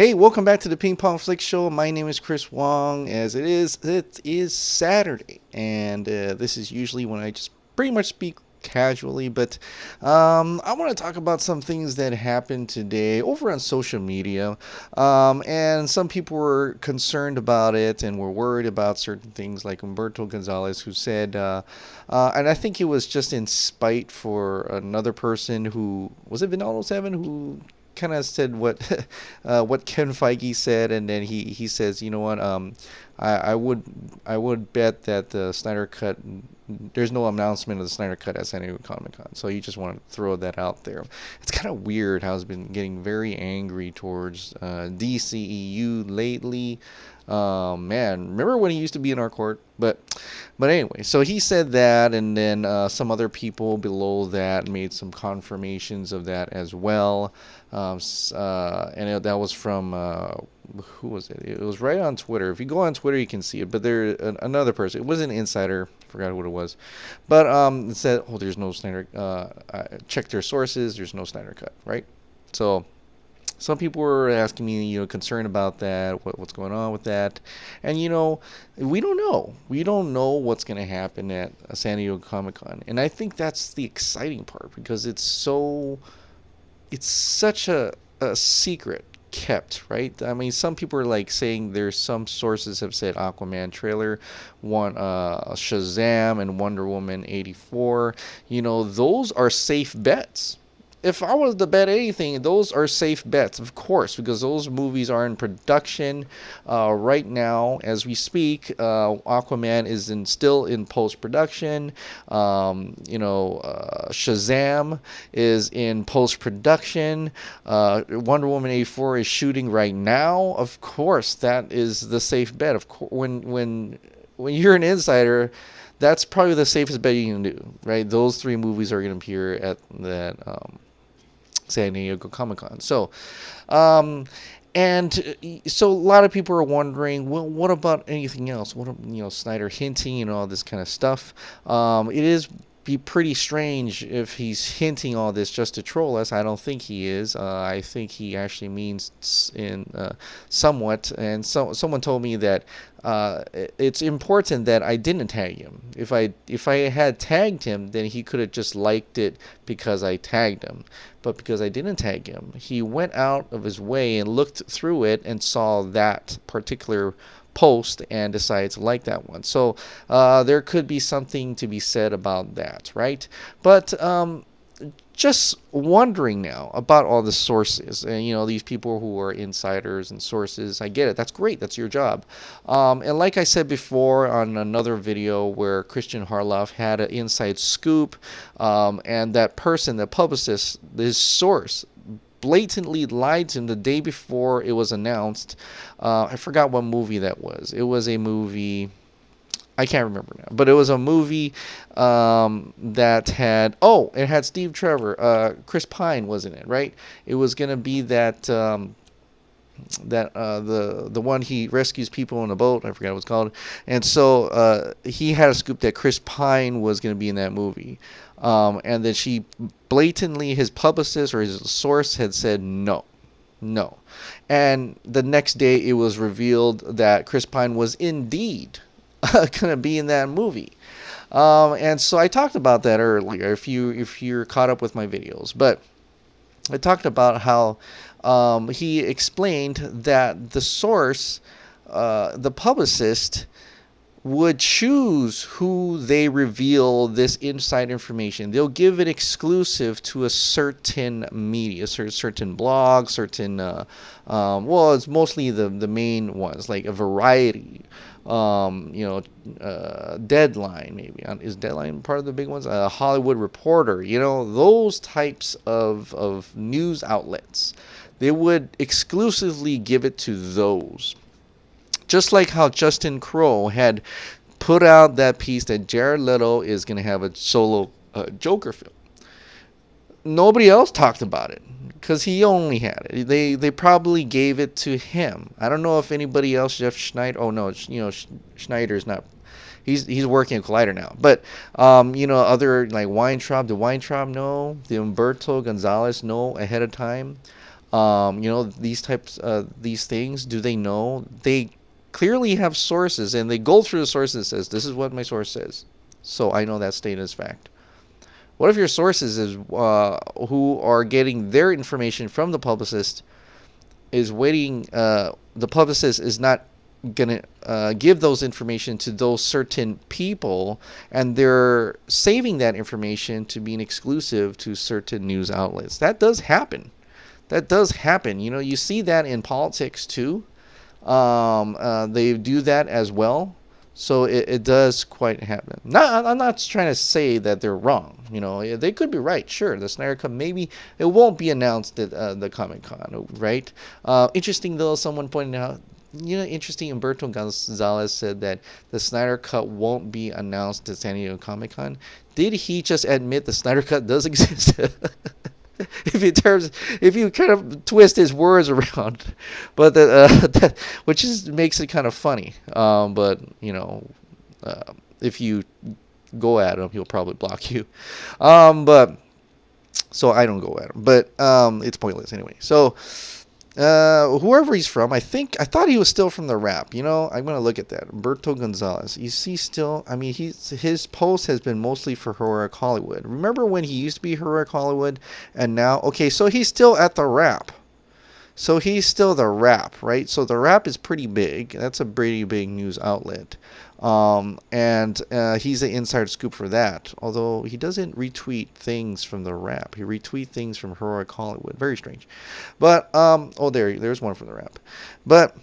Hey, welcome back to the Ping Pong Flick Show. My name is Chris Wong. It is Saturday, and this is usually when I just pretty much speak casually. But I want to talk about some things that happened today over on social media, and some people were concerned about it and were worried about certain things, like Humberto Gonzalez, who said, and I think it was just in spite for another person who was it Vinaldo Seven who kind of said what Ken Feige said, and then he says, you know what, I would bet that the Snyder Cut, there's no announcement of the Snyder Cut at San Diego Comic Con. So you just want to throw that out there. It's kind of weird how it's been getting very angry towards DCEU lately. Man, remember when he used to be in our court? But anyway, so he said that, and then some other people below that made some confirmations of that as well. That was from who was it? It was right on Twitter. If you go on Twitter, you can see it. But another person. It was an insider. Forgot what it was. But it said, "Oh, there's no Snyder. Check their sources. There's no Snyder Cut." Right. So some people were asking me, concerned about that, what's going on with that, and we don't know. We don't know what's going to happen at San Diego Comic Con, and I think that's the exciting part because it's such a secret kept, right? I mean, some people are like saying there's some sources have said Aquaman trailer, one Shazam and Wonder Woman 84. Those are safe bets. If I was to bet anything, those are safe bets, of course, because those movies are in production right now as we speak. Aquaman is still in post-production. Shazam is in post-production. Wonder Woman 84 is shooting right now. Of course, that is the safe bet. Of course, when you're an insider, that's probably the safest bet you can do, right? Those three movies are going to appear at that San Diego Comic Con. So a lot of people are wondering, well, what about anything else? What, Snyder hinting and all this kind of stuff. It is be pretty strange if he's hinting all this just to troll us. I don't think he is. I think he actually means in somewhat. And someone told me that it's important that I didn't tag him. If I had tagged him, then he could have just liked it because I tagged him. But because I didn't tag him, he went out of his way and looked through it and saw that particular post and decided to like that one. So there could be something to be said about that, right? But just wondering now about all the sources and these people who are insiders and sources. I get it. That's great. That's your job. And like I said before on another video where Christian Harloff had an inside scoop, and that person, the publicist, his source, blatantly lied to him the day before it was announced. I forgot what movie that was. It was a movie, I can't remember now, but it was a movie that had, it had Steve Trevor, Chris Pine was in it, right? It was going to be that the one he rescues people in a boat. I forgot what it's called. And so he had a scoop that Chris Pine was going to be in that movie. And then she blatantly, his publicist or his source had said no. And the next day it was revealed that Chris Pine was indeed going to be in that movie. And so I talked about that earlier if you're caught up with my videos. But I talked about how he explained that the source, the publicist, would choose who they reveal this inside information. They'll give it exclusive to a certain media, certain blog, certain, it's mostly the main ones, like a Variety, Deadline, maybe. Is Deadline part of the big ones? Hollywood Reporter, those types of news outlets. They would exclusively give it to those. Just like how Justin Crowe had put out that piece that Jared Leto is going to have a solo Joker film. Nobody else talked about it because he only had it. They probably gave it to him. I don't know if anybody else, Jeff Schneider. Oh no, Schneider's not. He's working at Collider now. But other like Weintraub. Did Weintraub know? Did Humberto Gonzalez know ahead of time? These things, do they know? They clearly have sources, and they go through the sources and says, this is what my source says. So I know that statement is fact. What if your sources is who are getting their information from the publicist is waiting? The publicist is not gonna give those information to those certain people, and they're saving that information to be an exclusive to certain news outlets. That does happen. That does happen. You see that in politics too. They do that as well. So it does quite happen. I'm not trying to say that they're wrong. They could be right. Sure, the Snyder Cut, maybe it won't be announced at the Comic-Con, right? Interesting though, someone pointed out, interesting, Humberto Gonzalez said that the Snyder Cut won't be announced at San Diego Comic-Con. Did he just admit the Snyder Cut does exist? If you kind of twist his words around, but which makes it kind of funny. But if you go at him, he'll probably block you. But so I don't go at him. But it's pointless anyway. So whoever he's from, I thought he was still from the Rap. I'm gonna look at that. Humberto Gonzalez. Is he still? I mean, his post has been mostly for Heroic Hollywood. Remember when he used to be Heroic Hollywood, and now so he's still at the Rap. So he's still the Rap, right? So the Rap is pretty big. That's a pretty big news outlet. And he's the inside scoop for that. Although he doesn't retweet things from the Rap. He retweets things from Heroic Hollywood. Very strange. But, there's one from the Rap. But,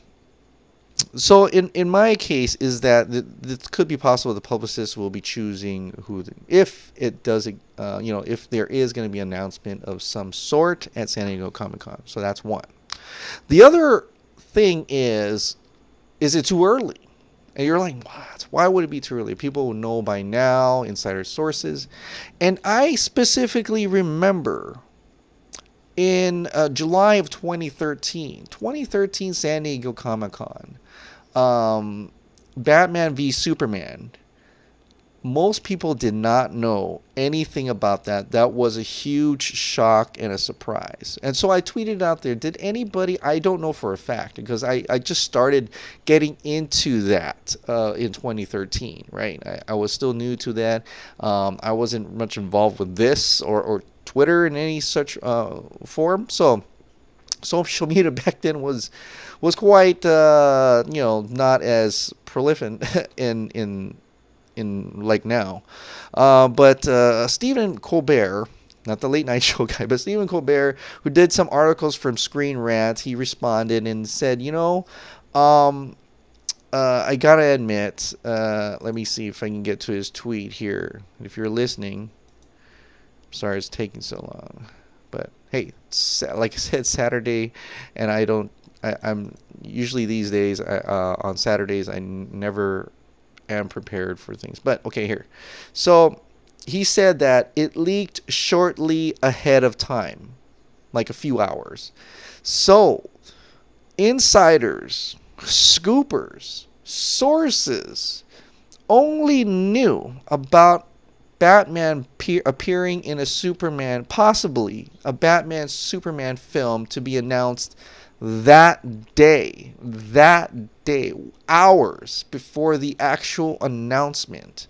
so in my case is that it could be possible the publicist will be choosing if it does, if there is going to be an announcement of some sort at San Diego Comic-Con. So that's one. The other thing is it too early? And you're like, what? Why would it be too early? People will know by now, insider sources. And I specifically remember in July of 2013 San Diego Comic-Con, Batman v Superman. Most people did not know anything about that. That was a huge shock and a surprise. And so I tweeted out there, did anybody, I don't know for a fact, because I just started getting into that in 2013, right? I was still new to that. I wasn't much involved with this or Twitter in any such form. So social media back then was quite, not as prolific in like now. But Stephen Colbert, not the late night show guy, but Stephen Colbert, who did some articles from Screen Rant, he responded and said, I gotta admit, let me see if I can get to his tweet here. If you're listening, sorry it's taking so long. But hey, like I said, Saturday, and I'm usually these days, on Saturdays, I never am prepared for things. But okay, here. So he said that it leaked shortly ahead of time, like a few hours. So insiders, scoopers, sources only knew about Batman appearing in a Superman, possibly a Batman Superman film to be announced that day, hours before the actual announcement.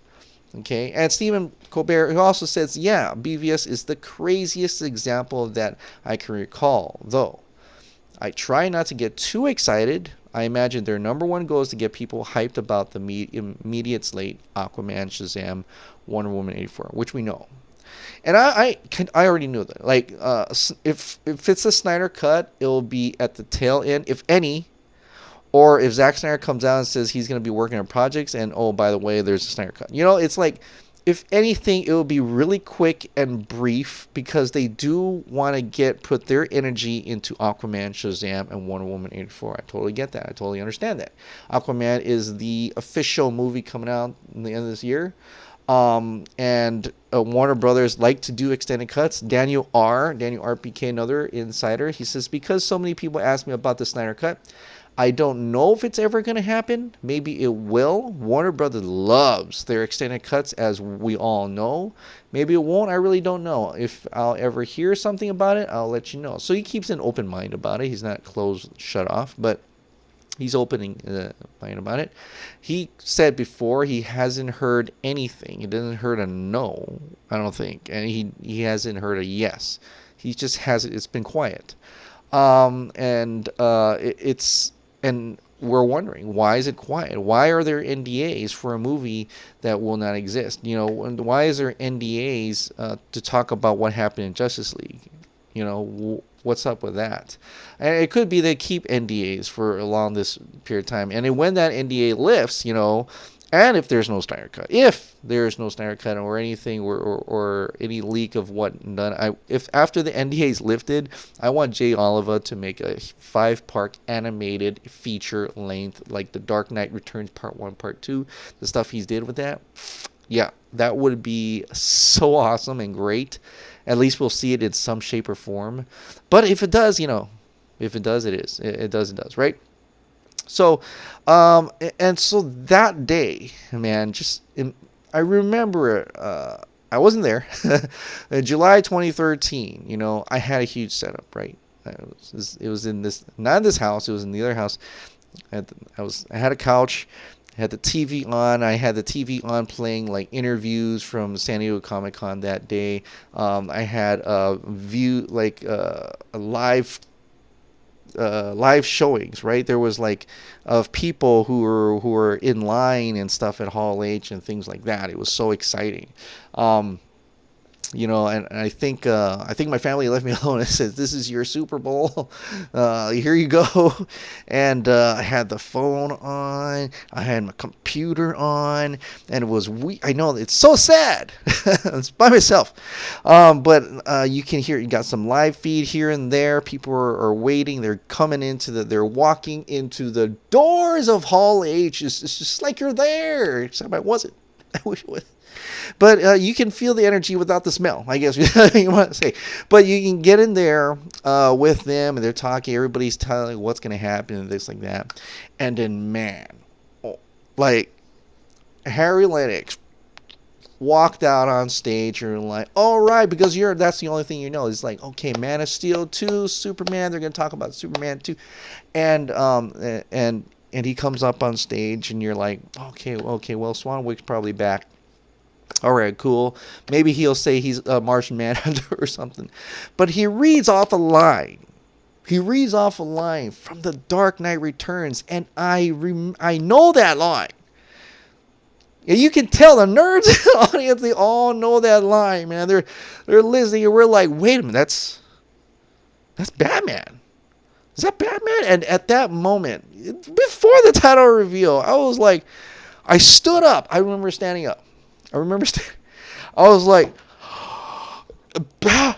Okay, and Stephen Colbert, who also says, yeah, BVS is the craziest example of that I can recall, though I try not to get too excited. I imagine their number one goal is to get people hyped about the immediate slate, Aquaman, Shazam, Wonder Woman 84, which we know. And I already knew that. Like, if it's a Snyder Cut, it'll be at the tail end, if any. Or if Zack Snyder comes out and says he's going to be working on projects, and oh, by the way, there's a Snyder Cut. It's like, if anything, it will be really quick and brief, because they do want to put their energy into Aquaman, Shazam, and Wonder Woman 84. I totally get that. I totally understand that. Aquaman is the official movie coming out in the end of this year. And Warner Brothers like to do extended cuts. Daniel RPK, another insider, he says, because so many people ask me about the Snyder Cut, I don't know if it's ever going to happen. Maybe it will. Warner Brothers loves their extended cuts, as we all know. Maybe it won't. I really don't know. If I'll ever hear something about it, I'll let you know. So he keeps an open mind about it. He's not closed, shut off, but he's opening mind about it. He said before he hasn't heard anything. He doesn't heard a no, I don't think, and he hasn't heard a yes. He just hasn't. It's been quiet, it's and we're wondering, why is it quiet? Why are there NDAs for a movie that will not exist? Why is there NDAs to talk about what happened in Justice League? What's up with that? And it could be they keep NDAs for along this period of time, and then when that NDA lifts, and if there's no Snyder Cut, or anything, or any leak of what done, if after the NDA is lifted, I want Jay Oliver to make a 5-part animated feature length, like The Dark Knight Returns Part 1, Part 2, the stuff he's did with that. Yeah, that would be so awesome and great. At least we'll see it in some shape or form. But if it does, if it does, it is. It does, right? So, and so that day, man, I remember it. I wasn't there. In July 2013, I had a huge setup, right? It was in this, not this house. It was in the other house. I had a couch. I had the TV on. I had the TV on playing like interviews from San Diego Comic-Con that day. I had a view, like a live showings, right? There was like of people who were in line and stuff at Hall H and things like that. It was so exciting. And I think my family left me alone and said, "This is your Super Bowl. Here you go." And I had the phone on, I had my computer on, and it was I know it's so sad. It's by myself, but you can hear, you got some live feed here and there. People are waiting. They're coming they're walking into the doors of Hall H. It's just like you're there, except I wasn't. I wish it was. But you can feel the energy without the smell, I guess you want to say. But you can get in there with them, and they're talking. Everybody's telling what's going to happen and this, like that. And then, man, like Harry Lennox walked out on stage, and like, all right, because that's the only thing you know. It's like, okay, Man of Steel 2, Superman. They're going to talk about Superman 2, and he comes up on stage, and you're like, okay, well, Swanwick's probably back. All right, cool. Maybe he'll say he's a Martian Manhunter or something. But he reads off a line. He reads off a line from The Dark Knight Returns, and I know that line. And you can tell the nerds in the audience, they all know that line, man. They're listening, and we're like, wait a minute, that's Batman. Is that Batman? And at that moment, before the title reveal, I was like, I stood up. I remember standing up. I was like, Batman?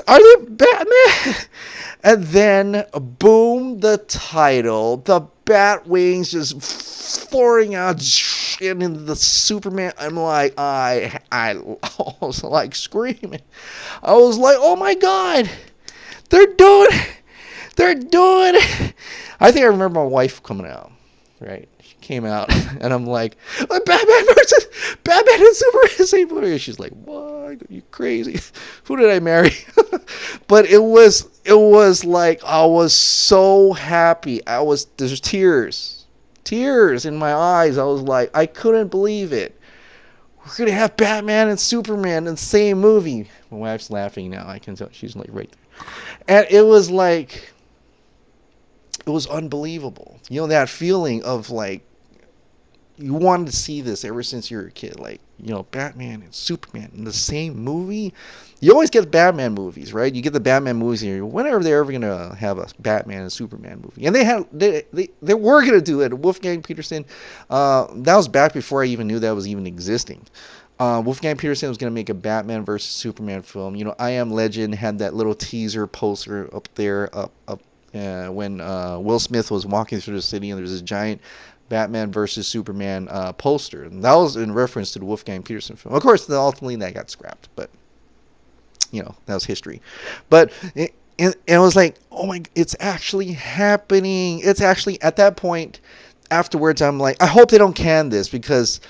Are they Batman? And then, boom, the title. The bat wings just pouring out into the Superman. I'm like, I was like screaming. I was like, oh my God. They're doing it. I think I remember my wife coming out, right? She came out, and I'm like, Batman and Superman, same movie. She's like, what? Are you crazy? Who did I marry? But it was like, I was so happy. There's tears in my eyes. I was like, I couldn't believe it. We're going to have Batman and Superman in the same movie. My wife's laughing now. I can tell she's like right there. And it was like, it was unbelievable. That feeling of like, you wanted to see this ever since you were a kid. Like, Batman and Superman in the same movie. You always get Batman movies, right? You get the Batman movies here. Whenever they're ever going to have a Batman and Superman movie. And they were going to do it. Wolfgang Peterson, that was back before I even knew that was even existing. Wolfgang Peterson was going to make a Batman versus Superman film. I Am Legend had that little teaser poster up there when Will Smith was walking through the city, and there was this giant Batman versus Superman poster. And that was in reference to the Wolfgang Peterson film. Of course, ultimately that got scrapped, but that was history. But and I was like, oh my, it's actually happening. It's actually at that point. Afterwards, I'm like, I hope they don't can this because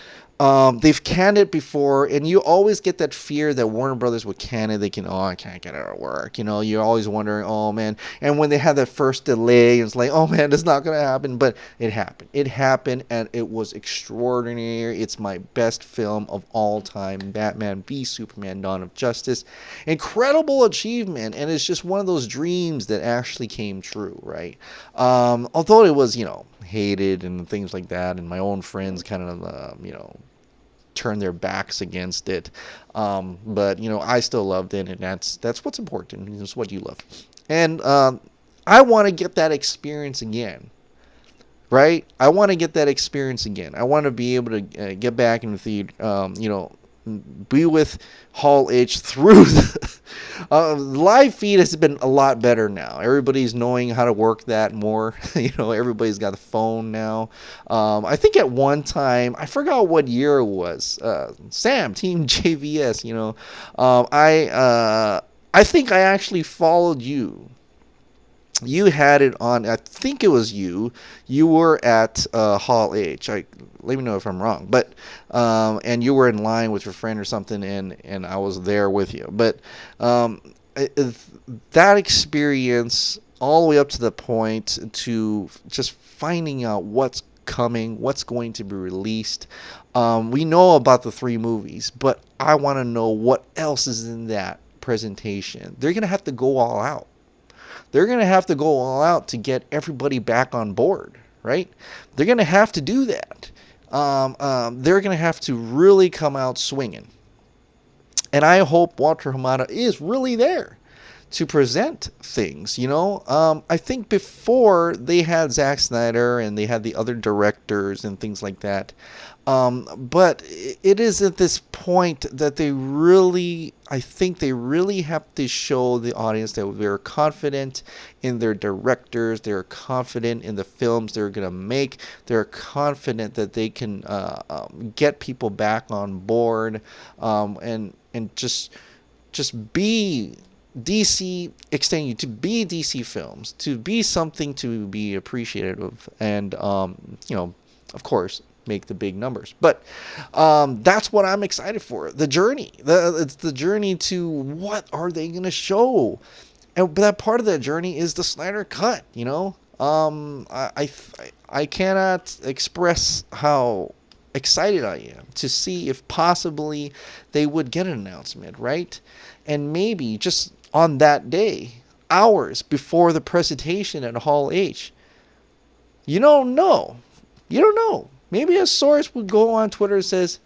they've canned it before, and you always get that fear that Warner Brothers would can it. They can, oh, I can't get it to work. You're always wondering, oh man. And when they had that first delay, it's like, oh man, it's not gonna happen. But it happened. It happened, and it was extraordinary. It's my best film of all time, Batman v Superman: Dawn of Justice. Incredible achievement, and it's just one of those dreams that actually came true, right? Although it was, hated and things like that, and my own friends kind of, turn their backs against it. But I still loved it, and that's what's important. It's what you love, and I want to get that experience again. Right? I want to get that experience again. I want to be able to get back in the theater, be with Hall H through the live feed has been a lot better now. Everybody's knowing how to work that more. Everybody's got a phone now. I think at one time, I forgot what year it was. Sam, Team JVS. I think I actually followed you. You had it on. I think it was you. You were at Hall H. Let me know if I'm wrong. But and you were in line with your friend or something, and I was there with you. But that experience, all the way up to the point to just finding out what's coming, what's going to be released. We know about the 3 movies, but I want to know what else is in that presentation. They're gonna have to go all out. They're going to have to go all out to get everybody back on board, right? They're going to have to do that. They're going to have to really come out swinging. And I hope Walter Hamada is really there to present things, I think before they had Zack Snyder and they had the other directors and things like that. But it is at this point that I think they really have to show the audience that they're confident in their directors, they're confident in the films they're going to make, they're confident that they can get people back on board, and just be DC, extending to be DC films, to be something to be appreciated of, and of course, make the big numbers. But that's what I'm excited for. The journey. It's the journey to what are they going to show? And but that part of that journey is the Snyder Cut, I cannot express how excited I am to see if possibly they would get an announcement, right? And maybe just on that day, hours before the presentation at Hall H, you don't know. Maybe a source would go on Twitter and says,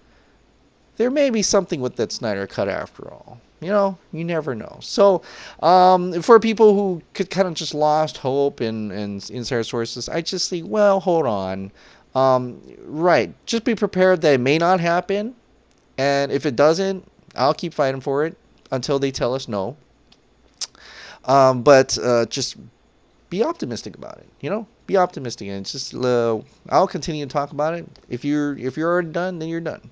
there may be something with that Snyder Cut after all. You never know. So, for people who could kind of just lost hope and insider sources, I just think, well, hold on. Right. Just be prepared that it may not happen. And if it doesn't, I'll keep fighting for it until they tell us no. But just be optimistic about it, be optimistic, and just I'll continue to talk about it. If you're already done, then you're done.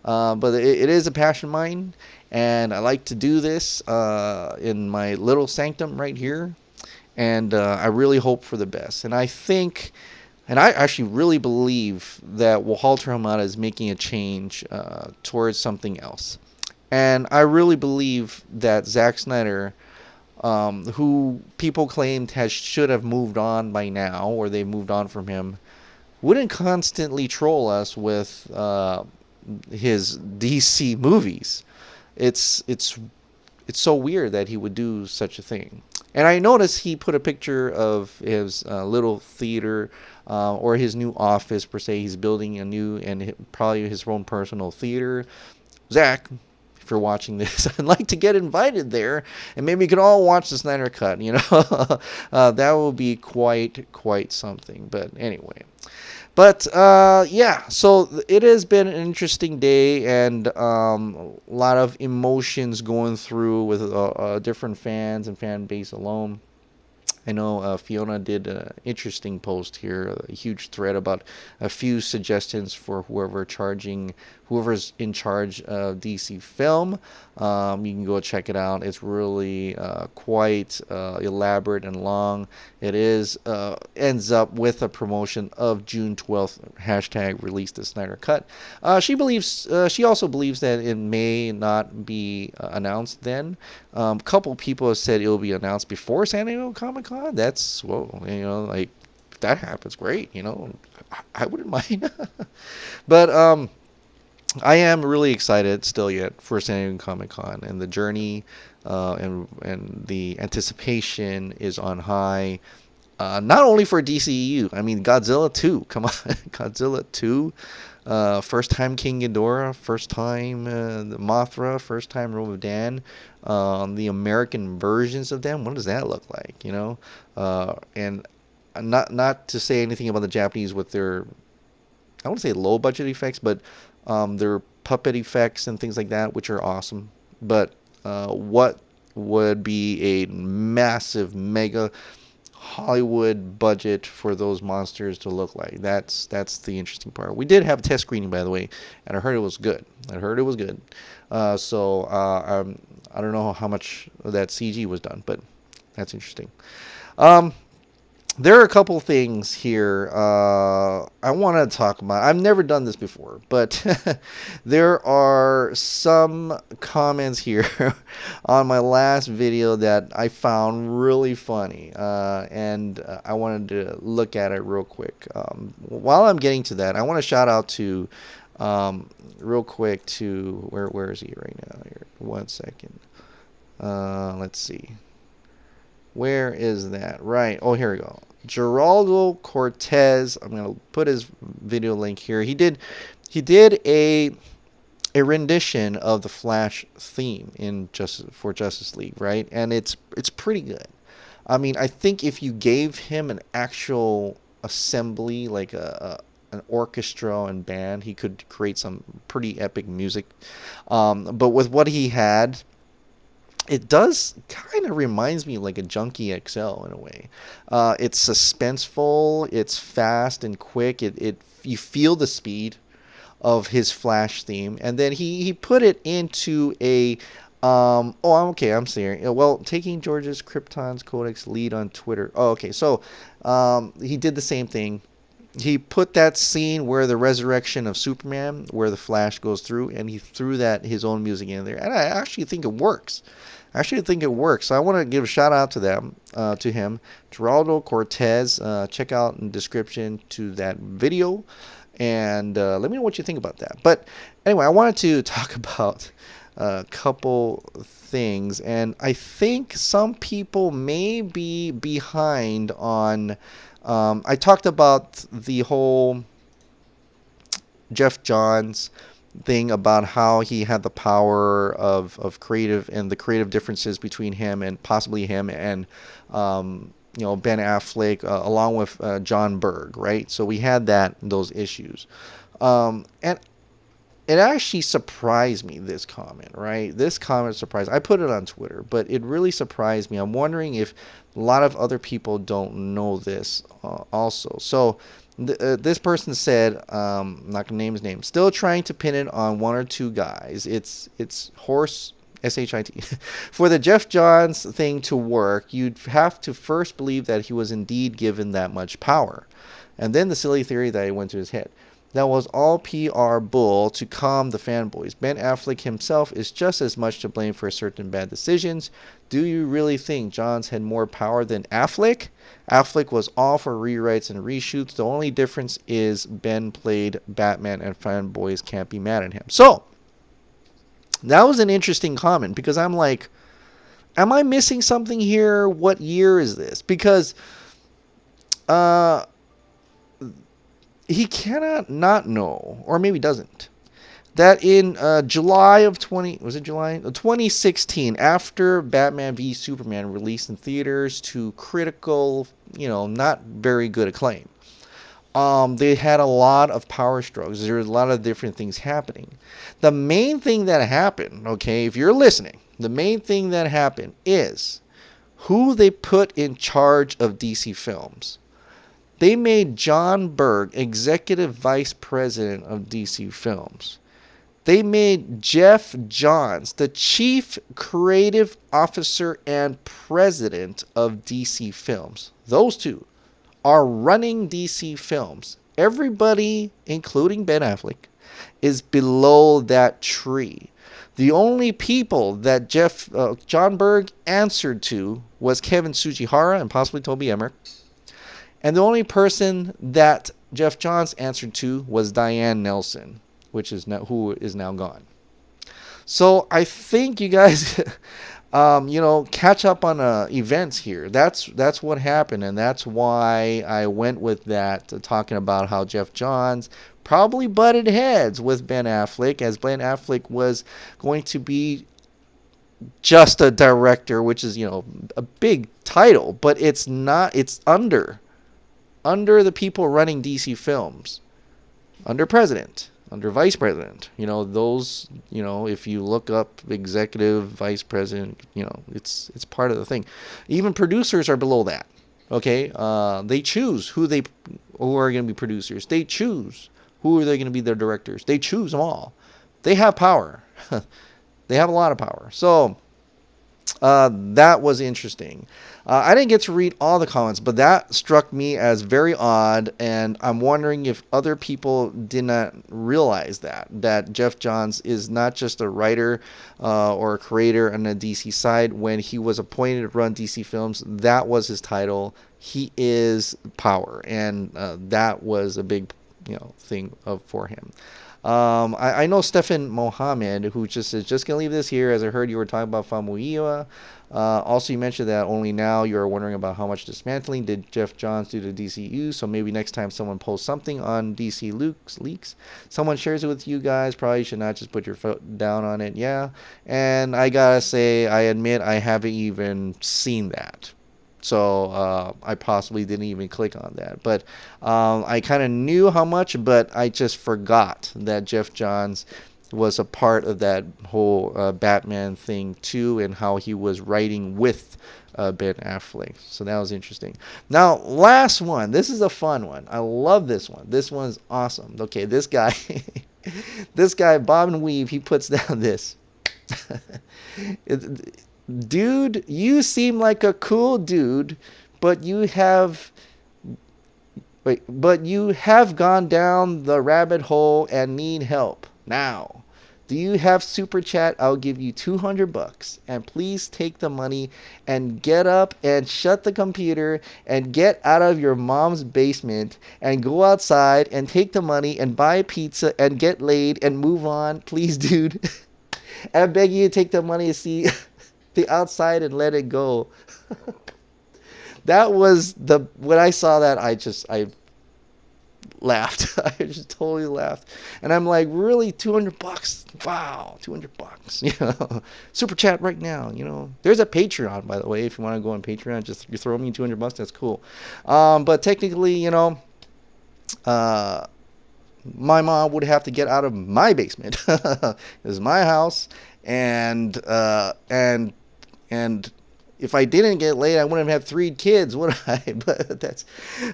But it is a passion of mine, and I like to do this in my little sanctum right here, and I really hope for the best. And I think, and I actually really believe that Walter Hamada is making a change towards something else. And I really believe that Zack Snyder, who people claimed should have moved on by now, or they moved on from him, wouldn't constantly troll us with his DC movies. It's so weird that he would do such a thing. And I noticed he put a picture of his little theater, or his new office per se. He's building a new, and probably his own personal theater. Zach, if you're watching this, I'd like to get invited there, and maybe we can all watch the Snyder Cut. That will be quite something. But anyway, but yeah, so it has been an interesting day, and a lot of emotions going through with different fans and fan base alone. I know Fiona did an interesting post here, a huge thread about a few suggestions for whoever's in charge of DC Film. You can go check it out. It's really quite elaborate and long. It is ends up with a promotion of June 12th hashtag release the Snyder Cut. She also believes that it may not be announced then. Couple people have said it will be announced before San Diego Comic Con. That's, whoa, like if that happens, great. I wouldn't mind. But I am really excited still yet for San Diego Comic Con, and the journey and the anticipation is on high. Not only for DCEU, I mean Godzilla 2. Come on, Godzilla 2. First time King Ghidorah, first time the Mothra, first time Rodan. The American versions of them. What does that look like? And not to say anything about the Japanese with their, I wouldn't say low budget effects, but their puppet effects and things like that, which are awesome. But what would be a massive, mega Hollywood budget for those monsters to look like? That's the interesting part. We did have a test screening, by the way, and I heard it was good. So I don't know how much of that CG was done, but that's interesting. There are a couple things here I want to talk about. I've never done this before, but there are some comments here on my last video that I found really funny, and I wanted to look at it real quick. While I'm getting to that, I want to shout out to, real quick, to, where is he right now? Here, 1 second. Let's see. Where is that? Right. Oh, here we go. Geraldo Cortez. I'm gonna put his video link here. He did a rendition of the Flash theme in Justice League, right? And it's pretty good. I mean, I think if you gave him an actual assembly, like an orchestra and band, he could create some pretty epic music. But with what he had, it does kind of reminds me like a Junkie XL in a way. It's suspenseful, it's fast and quick. You feel the speed of his Flash theme, and then he put it into a I'm serious. Well, taking George's Krypton's Codex lead on Twitter. Oh, okay. So he did the same thing. He put that scene where the resurrection of Superman, where the Flash goes through, and he threw his own music in there. And I actually think it works. So I want to give a shout out to him, Geraldo Cortez. Check out in the description to that video, and let me know what you think about that. But anyway, I wanted to talk about a couple things, and I think some people may be behind on. I talked about the whole Jeff Johns thing about how he had the power of creative and the creative differences between him and possibly him and Ben Affleck along with John Berg, right? So we had those issues, and it actually surprised me, this comment, right? This comment surprised. I put it on Twitter, but it really surprised me. I'm wondering if a lot of other people don't know this also. So this person said, I'm not gonna name his name, still trying to pin it on one or two guys. It's horse SHIT. For the Jeff Johns thing to work, you'd have to first believe that he was indeed given that much power, and then the silly theory that it went to his head. That was all PR bull to calm the fanboys. Ben Affleck himself is just as much to blame for certain bad decisions. Do you really think Johns had more power than Affleck? Affleck was all for rewrites and reshoots. The only difference is Ben played Batman and fanboys can't be mad at him. So, that was an interesting comment, because I'm like, am I missing something here? What year is this? Because he cannot not know, or maybe doesn't, that in July of 2016, after Batman v Superman released in theaters to critical, not very good acclaim, they had a lot of power struggles. There was a lot of different things happening. The main thing that happened, okay, if you're listening, the main thing that happened is who they put in charge of DC Films. They made John Berg executive vice president of DC Films. They made Jeff Johns the chief creative officer and president of DC Films. Those two are running DC Films. Everybody, including Ben Affleck, is below that tree. The only people that John Berg answered to was Kevin Tsujihara and possibly Toby Emmerich. And the only person that Jeff Johns answered to was Diane Nelson, who is now gone. So I think you guys, catch up on events here. That's what happened, and that's why I went with that, talking about how Jeff Johns probably butted heads with Ben Affleck, as Ben Affleck was going to be just a director, which is, a big title, but it's not. It's under the people running DC Films, under president, under vice president. Those, if you look up executive vice president, it's part of the thing. Even producers are below that. Okay, they choose who are going to be producers. They choose who are they going to be their directors. They choose them all. They have power. They have a lot of power. So that was interesting. I didn't get to read all the comments, but that struck me as very odd, and I'm wondering if other people did not realize that Jeff Johns is not just a writer or a creator on the DC side. When he was appointed to run DC Films, that was his title. He is power, and that was a big thing for him. I know Stephen Mohammed, who just says, just going to leave this here, as I heard you were talking about Famuyiwa. Also, you mentioned that only now you're wondering about how much dismantling did Jeff Johns do to DCEU, so maybe next time someone posts something on DC leaks, someone shares it with you guys, probably should not just put your foot down on it. Yeah, and I gotta say, I admit I haven't even seen that. So I possibly didn't even click on that. But I kind of knew how much, but I just forgot that Jeff Johns was a part of that whole Batman thing too, and how he was writing with Ben Affleck. So that was interesting. Now, last one. This is a fun one. I love this one. This one's awesome. Okay, this guy, Bob and Weave, he puts down this. Dude, you seem like a cool dude, but you have gone down the rabbit hole and need help. Now, do you have super chat? I'll give you $200, and please take the money and get up and shut the computer and get out of your mom's basement and go outside and take the money and buy pizza and get laid and move on. Please, dude. I beg you to take the money and see the outside and let it go. That was when I saw that, I laughed. I just totally laughed. And I'm like, really, $200? Wow, $200. Super chat right now. There's a Patreon, by the way. If you want to go on Patreon, just you throw me $200. That's cool. But technically, my mom would have to get out of my basement. It was my house, and if I didn't get laid, I wouldn't have 3 kids, would I?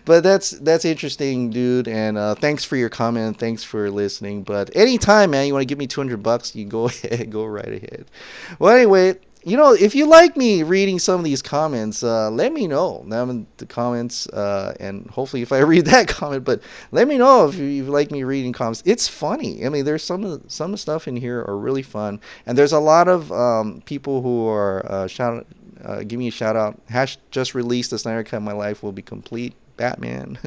But that's interesting, dude. And thanks for your comment. Thanks for listening. But anytime, man, you want to give me $200, you go ahead, go right ahead. Well, anyway, if you like me reading some of these comments, let me know down in the comments, and hopefully if I read that comment, but let me know if you like me reading comments. It's funny. I mean, there's some of the stuff in here are really fun, and there's a lot of people who are give me a shout out. Just released the Snyder Cut. My life will be complete. Batman.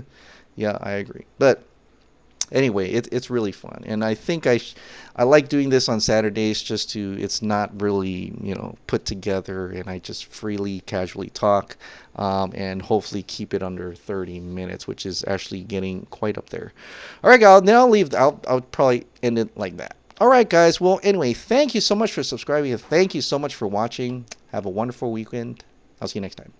Yeah, I agree. But anyway, it's really fun, and I think I like doing this on Saturdays. It's not really put together, and I just freely, casually talk, and hopefully keep it under 30 minutes, which is actually getting quite up there. All right, guys. Then I'll probably end it like that. All right, guys. Well, anyway, thank you so much for subscribing, and thank you so much for watching. Have a wonderful weekend. I'll see you next time.